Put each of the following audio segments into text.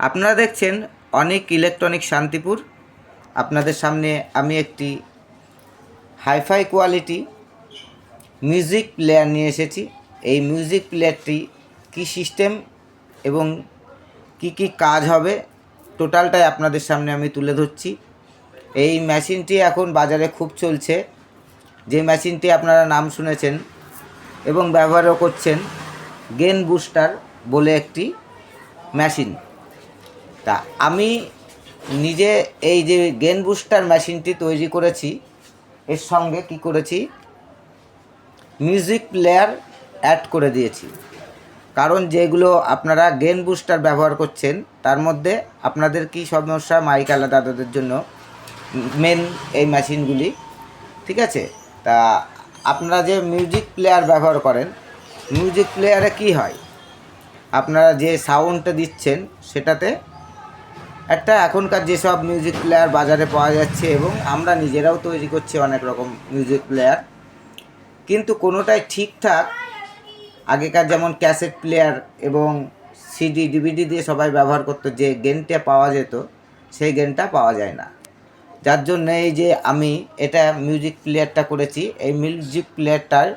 আপনারা দেখছেন অনেক ইলেকট্রনিক শান্তিপুর। আপনাদের সামনে আমি একটি হাইফাই কোয়ালিটি মিউজিক প্লেয়ার নিয়ে এসেছি। এই মিউজিক প্লেয়ারটি কী সিস্টেম এবং কি কি কাজ হবে টোটালটাই আপনাদের সামনে আমি তুলে ধরছি। এই মেশিনটি এখন বাজারে খুব চলছে, যে মেশিনটি আপনারা নাম শুনেছেন এবং ব্যবহারও করছেন, গেন বুস্টার বলে একটি মেশিন। তা আমি নিজে এই যে গেন বুস্টার মেশিনটি তৈরি করেছি, এর সঙ্গে কি করেছি, মিউজিক প্লেয়ার অ্যাড করে দিয়েছি। কারণ যেগুলো আপনারা গেন বুস্টার ব্যবহার করছেন তার মধ্যে আপনাদের কি সমস্যা, মাইক আলাদা তাদের জন্য মেন এই মেশিনগুলি, ঠিক আছে। তা আপনারা যে মিউজিক প্লেয়ার ব্যবহার করেন, মিউজিক প্লেয়ারে কি হয়, আপনারা যে সাউন্ডটা দিচ্ছেন সেটাতে একটা এখনকার যেসব মিউজিক প্লেয়ার বাজারে পাওয়া যাচ্ছে এবং আমরা নিজেরাও তৈরি করছি অনেক রকম মিউজিক প্লেয়ার, কিন্তু কোনোটাই ঠিকঠাক আগেকার যেমন ক্যাসেট প্লেয়ার এবং সিডি ডিভিডি দিয়ে সবাই ব্যবহার করতো, যে গেনটা পাওয়া যেত সেই গেনটা পাওয়া যায় না। যার জন্য এই যে আমি এটা মিউজিক প্লেয়ারটা করেছি, এই মিউজিক প্লেয়ারটার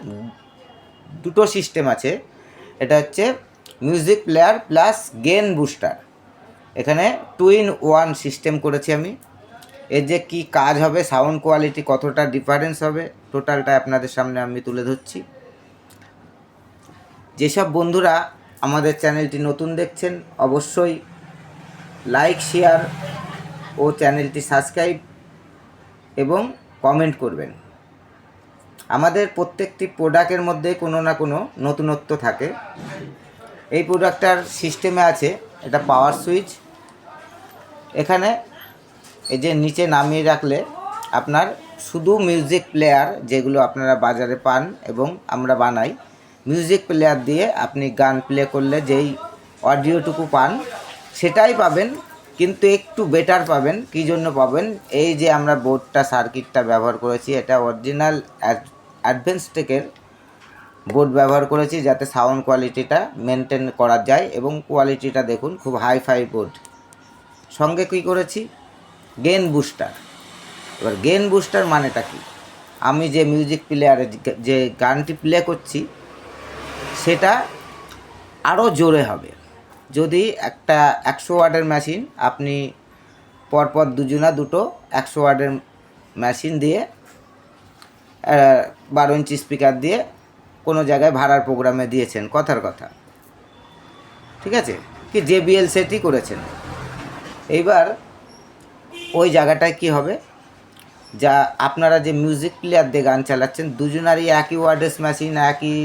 দুটো সিস্টেম আছে। এটা হচ্ছে music player plus gain booster, এখানে 2-in-1 সিস্টেম করেছি আমি। এর যে কী কাজ হবে, সাউন্ড কোয়ালিটি কতটা ডিফারেন্স হবে, টোটালটা আপনাদের সামনে আমি তুলে ধরছি। যেসব বন্ধুরা আমাদের চ্যানেলটি নতুন দেখছেন অবশ্যই লাইক, শেয়ার ও চ্যানেলটি সাবস্ক্রাইব এবং কমেন্ট করবেন। আমাদের প্রত্যেকটি প্রোডাক্টের মধ্যে কোনো না কোনো নতুনত্ব থাকে। এই প্রোডাক্টটার সিস্টেমে আছে এটা পাওয়ার সুইচ, এখানে এই যে নিচে নামিয়ে রাখলে আপনার শুধু মিউজিক প্লেয়ার যেগুলো আপনারা বাজারে পান এবং আমরা বানাই, মিউজিক প্লেয়ার দিয়ে আপনি গান প্লে করলে যেই অডিওটুকু পান সেটাই পাবেন, কিন্তু একটু বেটার পাবেন। কী জন্য পাবেন, এই যে আমরা বোর্ডটা সার্কিটটা ব্যবহার করেছি, এটা অরিজিনাল অ্যাডভান্স টেকের বোর্ড ব্যবহার করেছি যাতে সাউন্ড কোয়ালিটিটা মেনটেন করা যায় এবং কোয়ালিটিটা দেখুন খুব হাইফাই বোর্ড। সঙ্গে কী করেছি, গেন বুস্টার। এবার গেন বুস্টার মানেটা কি, আমি যে মিউজিক প্লেয়ারে যে গানটি প্লে করছি সেটা আরও জোরে হবে। যদি একটা 100 ওয়াটের মেশিন আপনি পরপর দুটো 100 ওয়াটের মেশিন দিয়ে 12 ইঞ্চি স্পিকার দিয়ে কোনো জায়গায় ভাড়ার প্রোগ্রামে দিয়েছেন, কথার কথা, ঠিক আছে, কি JBL সেটই করেছেন, এইবার ওই জায়গাটায় কি হবে, যা আপনারা যে মিউজিক প্লেয়ার দিয়ে গান চালাচ্ছেন দুজনারই একই ওয়ার্ডেস মেশিন, একই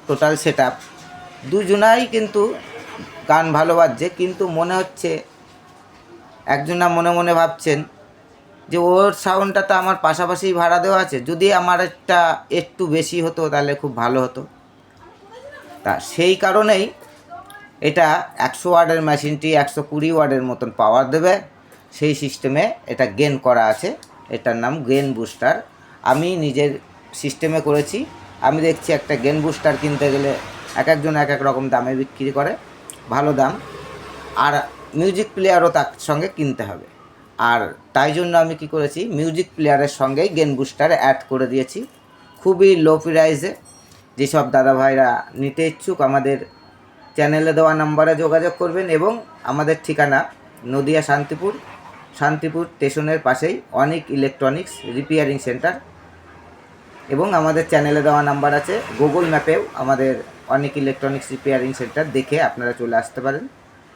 টোটাল সেট আপ, দুজনাই কিন্তু গান ভালো বাজছে, কিন্তু মনে হচ্ছে একজনা মনে মনে ভাবছেন যে ওর সাউন্ডটা তো আমার পাশাপাশি ভাড়া দেওয়া আছে, যদি আমার একটা একটু বেশি হতো তাহলে খুব ভালো হতো। তা সেই কারণেই এটা 100 ওয়াটের মেশিনটি 120 ওয়াটের মতন পাওয়ার দেবে, সেই সিস্টেমে এটা গেন করা আছে, এটার নাম গেন বুস্টার। আমি নিজের সিস্টেমে করেছি। আমি দেখছি একটা গেন বুস্টার কিনতে গেলে এক একজন এক এক রকম দামে বিক্রি করে, ভালো দাম, আর মিউজিক প্লেয়ারও তার সঙ্গে কিনতে হবে। আর তাই জন্য আমি কি করেছি, মিউজিক প্লেয়ারের সঙ্গেই গেন বুস্টার অ্যাড করে দিয়েছি খুবই লো প্রাইসে। যেসব দাদা ভাইরা নিতে ইচ্ছুক আমাদের চ্যানেলে দেওয়া নাম্বারে যোগাযোগ করবেন এবং আমাদের ঠিকানা নদিয়া শান্তিপুর স্টেশনের পাশেই অনেক ইলেকট্রনিক্স রিপেয়ারিং সেন্টার, এবং আমাদের চ্যানেলে দেওয়া নাম্বার আছে, গুগল ম্যাপেও আমাদের অনেক ইলেকট্রনিক্স রিপেয়ারিং সেন্টার দেখে আপনারা চলে আসতে পারেন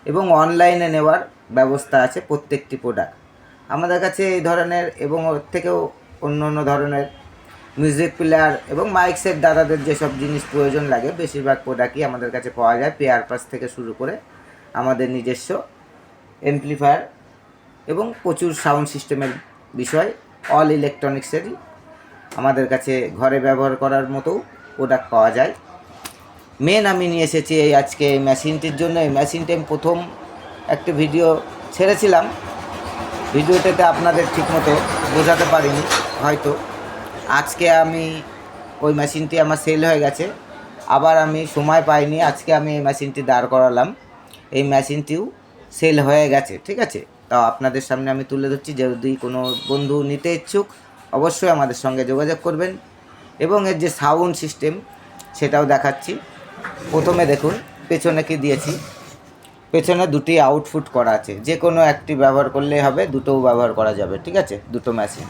এবং অনলাইনে নেওয়ার ব্যবস্থা আছে প্রত্যেকটি প্রোডাক্ট আমাদের কাছে। এই ধরনের এবং ওর থেকেও অন্য ধরনের মিউজিক প্লেয়ার এবং মাইক সেট দাদাদের যেসব জিনিস প্রয়োজন লাগে বেশিরভাগ প্রোডাক্টই আমাদের কাছে পাওয়া যায়, পেয়ার পাস থেকে শুরু করে আমাদের নিজস্ব অ্যাম্প্লিফায়ার এবং প্রচুর সাউন্ড সিস্টেমের বিষয়, অল ইলেকট্রনিক্সেরই আমাদের কাছে ঘরে ব্যবহার করার মতো প্রোডাক্ট পাওয়া যায়। মেন আমি নিয়ে এসেছি এই আজকে এই মেশিনটির জন্য। এই মেশিনটি আমি প্রথম একটা ভিডিও ছেড়েছিলাম, ভিডিওটাতে আপনাদের ঠিকমতো বোঝাতে পারিনি হয়তো। আজকে আমি ওই মেশিনটি আমার সেল হয়ে গেছে, আবার আমি সময় পাইনি, আজকে আমি এই মেশিনটি দাঁড় করালাম। এই মেশিনটিও সেল হয়ে গেছে, ঠিক আছে। তাও আপনাদের সামনে আমি তুলে ধরছি, যদি কোনো বন্ধু নিতে ইচ্ছুক অবশ্যই আমাদের সঙ্গে যোগাযোগ করবেন। এবং এর যে সাউন্ড সিস্টেম সেটাও দেখাচ্ছি। প্রথমে দেখুন পেছনে কি দিয়েছি, পেছনে দুটি আউটপুট করা আছে, যে কোনো একটি ব্যবহার করলেই হবে, দুটোও ব্যবহার করা যাবে, ঠিক আছে। দুটো মেশিন,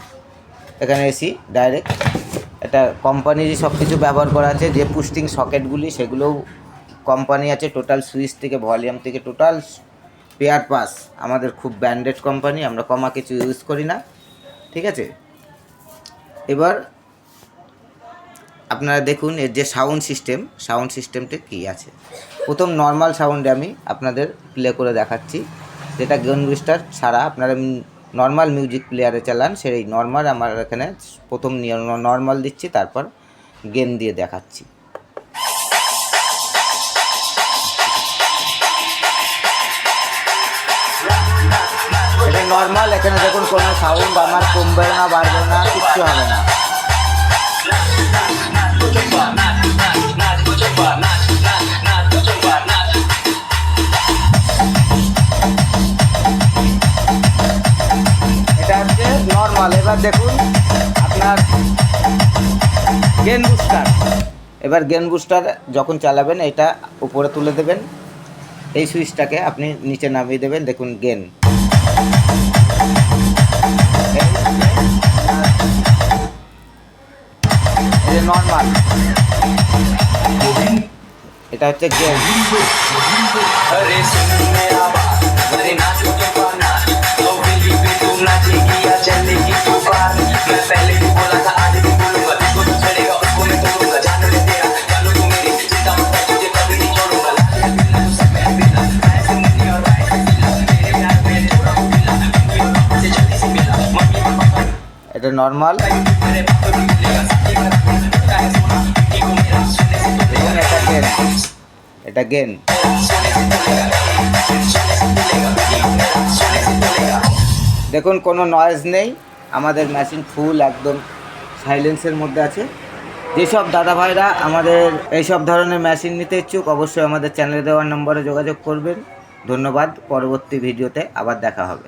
এখানে এসি ডাইরেক্ট, এটা কোম্পানিরই সব কিছু ব্যবহার করা আছে। যে পুস্টিং সকেটগুলি সেগুলোও কোম্পানি আছে, টোটাল সুইচ থেকে ভলিউম থেকে টোটাল পেয়ার পাস আমাদের খুব ব্র্যান্ডেড কোম্পানি, আমরা কমা কিছু ইউজ করি না, ঠিক আছে। এবার আপনারা দেখুন এর যে সাউন্ড সিস্টেমটা কী আছে। প্রথম নর্মাল সাউন্ডে আমি আপনাদের প্লে করে দেখাচ্ছি, যেটা গেন বুস্টার ছাড়া আপনারা নর্মাল মিউজিক প্লেয়ারে চালান সেই নর্মাল। আমার এখানে প্রথম নর্মাল দিচ্ছি, তারপর গেন দিয়ে দেখাচ্ছি। এটা নর্মাল, এখানে দেখুন কোনো সাউন্ড আমার কমবে না, বাড়বে না, কিচ্ছু হবে না। এটা হচ্ছে নর্মাল। এবার দেখুন আপনার গেন বুস্টার। এবার গেন বুস্টার যখন চালাবেন এটা উপরে তুলে দেবেন, এই সুইচটাকে আপনি নিচে নামিয়ে দেবেন, দেখুন গেন। এটা নর্মাল, এটা হচ্ছে গেন। এটা নর্মাল, এটা গেন। দেখুন কোনো নয়েজ নেই, আমাদের মেশিন ফুল একদম সাইলেন্সের মধ্যে আছে। যেসব দাদা ভাইরা আমাদের এইসব ধরনের মেশিন নিতে ইচ্ছুক অবশ্যই আমাদের চ্যানেলে দেওয়ার নম্বরে যোগাযোগ করবেন। ধন্যবাদ, পরবর্তী ভিডিওতে আবার দেখা হবে।